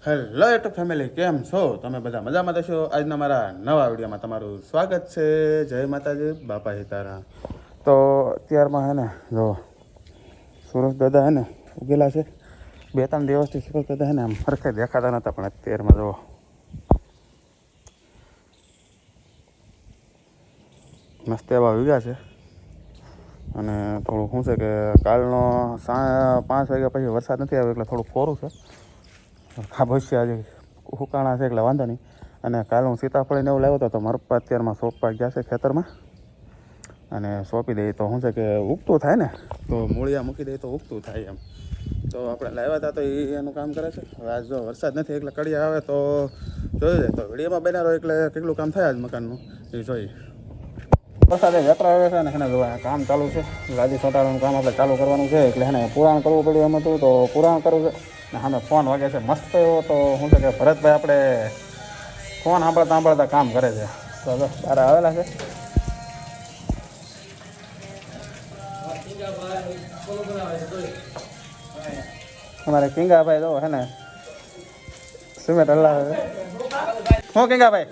Hello YouTube family, કેમ છો તમે? બધા મજામાં થશો. આજના મારા નવા વિડીયોમાં તમારું સ્વાગત છે. જય માતાજી, બાપા સીતારામ. તો અત્યારમાં હે ને જો સુરજ દાદા હે ને ઉગેલા છે. 2-3 દિવસથી સુરજ દાદા હે ને આમ સરખે દેખાતા નહોતા, પણ અત્યારમાં જો મસ્ત એવા ઉગ્યા છે. અને થોડુંક શું છે કે કાલનો 5 વાગ્યા પછી વરસાદ નથી આવ્યો, એટલે થોડુંક કોરું છે. ખાબોચિયા આજે હુકાણા છે એટલે વાંધો નહીં. અને કાલે હું સીતાફળીને એવું લાવ્યો હતો, તો મારા પપ્પા અત્યારમાં સોંપવા ગયા છે ખેતરમાં. અને સોંપી દઈએ તો શું છે કે ઉગતું થાય ને, તો મૂળિયા મૂકી દઈએ તો ઉગતું થાય એમ. તો આપણે લાવ્યા હતા તો એ એનું કામ કરે છે. હવે આજ જો વરસાદ નથી એટલે કડિયા આવે તો જોઈ જાય. તો વિડીયોમાં બનાવો એટલે કેટલું કામ થાય આજ મકાનનું એ જોઈએ. વરસાદે વેતરા આવે છે ને એને જોવા કામ ચાલુ છે. લાદી ચોંટાડવાનું કામ આપણે ચાલુ કરવાનું છે, એટલે એને પુરાણ કરવું પડ્યું એમ હતું, તો પુરાણ કરવું છે. ને સામે ફોન વાગે છે મસ્ત એવો. તો શું છે કે ભરતભાઈ આપણે ફોન સાંભળતા કામ કરે છે. તો તારા આવેલા છે અમારે કિંગાભાઈ જો હે ને સિમેન્ટ હલાવે છે. શું કિંગાભાઈ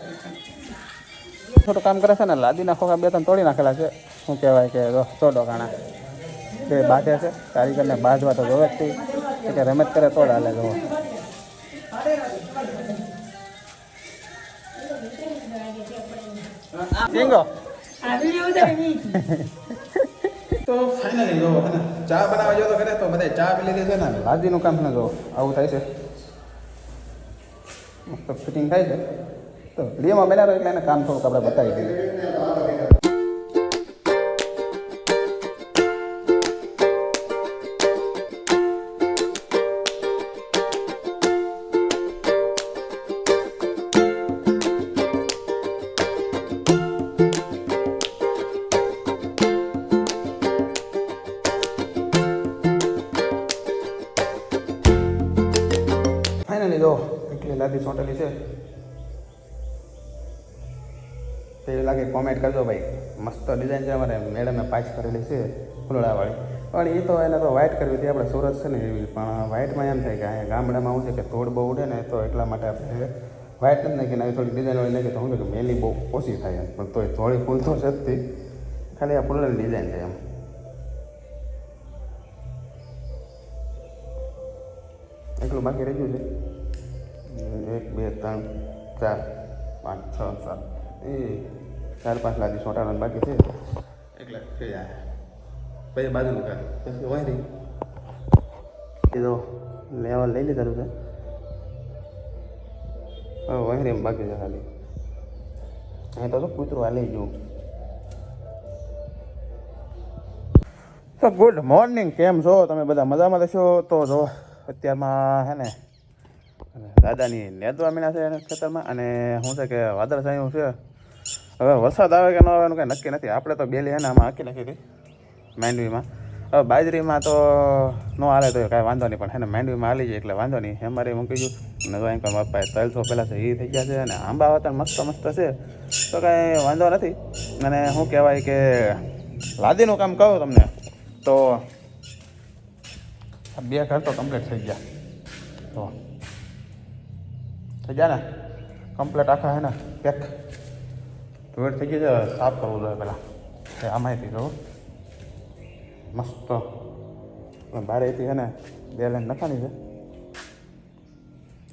થોડું કામ કરે છે ને, લાદીના ખોખા 2-3 તોડી નાખેલા છે. શું કહેવાય કે તોડો કાણા તે બાંધે છે. કારીગરને બાંધવા તો જોવે જ કે રમત કરે તોડ હાલે જોવો. તો ફાઇનલી જો હે ને ચા બનાવવા જો તો કરે તો બધા ચા પી લીધી છે ને, લાદીનું કામ ને જો આવું થાય છે. મસ્ત ફિટિંગ થાય છે. તો વિડીયોમાં બનાવો એટલે એને કામ થોડુંક આપણે બતાવી દઈએ. ફાઇનલી જો એટલી લાદી ચોંટેલી છે. તે લાગે કોમેન્ટ કરજો ભાઈ. મસ્ત ડિઝાઇન છે. અમારે મેડમે પાછ કરેલી છે ફૂલડાવાળી, પણ એ તો એને તો વ્હાઇટ કરવી હતી. આપણે સુરત છે ને એવી, પણ વ્હાઇટમાં એમ થાય કે અહીંયા ગામડામાં શું છે કે તોડ બહુ ઉડે ને, તો એટલા માટે આપણે વ્હાઇટ નથી નાખીને આવી થોડી ડિઝાઇનવાળી નાખી, તો શું છે કે મેલી બહુ ઓછી થાય એમ. પણ તોય થોડી ફૂલ તો છે જ, ખાલી આ ફૂલની ડિઝાઇન છે એમ. એટલું બાકી રહી ગયું છે. 1 2 3 4 5 6 7 એ 4-5 લાદી ચોંટાડવાનું બાકી છે. એટલે થઈ જાય પછી બાજુનું કામ પછી વાયરિંગ એ તો લેવલ લઈ લીધેલું છે. હવે વાયરિંગ બાકી છે ખાલી. અહીં તો કૂતરું હાલી ગયું. તો ગુડ મોર્નિંગ, કેમ છો તમે? બધા મજામાં થશો. તો જો અત્યારમાં હે ને દાદાની નેદવા મીના છે એને ખેતરમાં, અને શું છે કે વાદળછાયું છે. હવે વરસાદ આવે કે ન આવે એનું કંઈ નક્કી નથી. આપણે તો બેલી હે ને આમાં હાંકી નાખી હતી માંડવીમાં. હવે બાજરીમાં તો ન હાલે તો કાંઈ વાંધો નહીં, પણ હે ને માંડવીમાં હાલી જાય એટલે વાંધો નહીં. અમારે મૂકી ગયું ને જો અહીં મારા પાસે 300 પહેલાં છે એ થઈ ગયા છે. અને આંબા વતન મસ્ત મસ્ત છે, તો કાંઈ વાંધો નથી. અને શું કહેવાય કે લાદીનું કામ કહું તમને તો 2 ઘર તો કમ્પ્લીટ થઈ ગયા. તો થઈ ગયા ને કમ્પ્લીટ આખા હે ને પેક ધોળ થઈ ગઈ છે. સાફ કરવું જોઈએ પહેલાં. આમાંયથી જો મસ્ત બારેથી છે ને 2 લાઈન નખાની છે.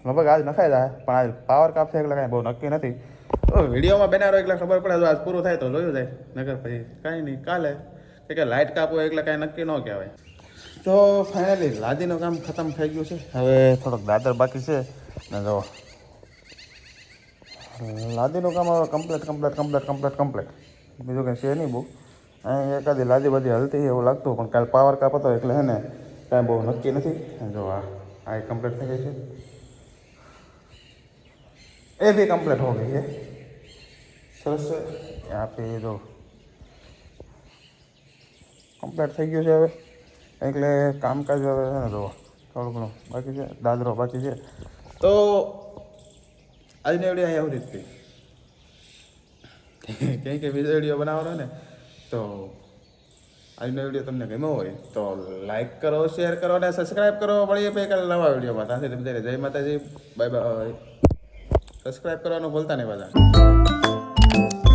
લગભગ આજ નખાઈ જાય, પણ આજ પાવર કાપ છે એટલે કાંઈ બહુ નક્કી નથી. તો વિડીયોમાં બનાવો એટલે ખબર પડે. જો આજ પૂરું થાય તો જોયું જાય, નગર પછી કાંઈ નહીં. કાલે કે લાઇટ કાપો એટલે કાંઈ નક્કી ન કહેવાય. તો ફાઇનલી લાદીનું કામ ખતમ થઈ ગયું છે. હવે થોડોક દાદર બાકી છે ને જો લાદીનું કામ હવે કમ્પ્લીટ. બીજું કંઈ છે નહીં બહુ. અહીં એકાદી લાદી બધી હલતી એવું લાગતું, પણ કાલે પાવર કાપ હતો એટલે હે ને કાંઈ બહુ નક્કી નથી. જો આ કમ્પ્લીટ થઈ ગઈ છે. એ બી કમ્પ્લીટ હો ગઈ છે. સરસ છે. આપી જો કમ્પ્લીટ થઈ ગયું છે. હવે એટલે કામકાજ હવે છે ને જો થોડું ઘણું બાકી છે, દાદરો બાકી છે. તો આજની વિડીયો અહીંયા સુધી જ થઈ. કંઈ બીજો વિડીયો બનાવવાનો ને તો આજનો વિડીયો તમને ગમ્યો હોય તો લાઈક કરો, શેર કરો અને સબસ્ક્રાઈબ કરો. મળીએ પછી કાલે નવા વિડીયોમાં. ત્યાંથી બધાને જય માતાજી, બાય બાય. સબસ્ક્રાઈબ કરવાનું ભૂલતા નહીં બધા.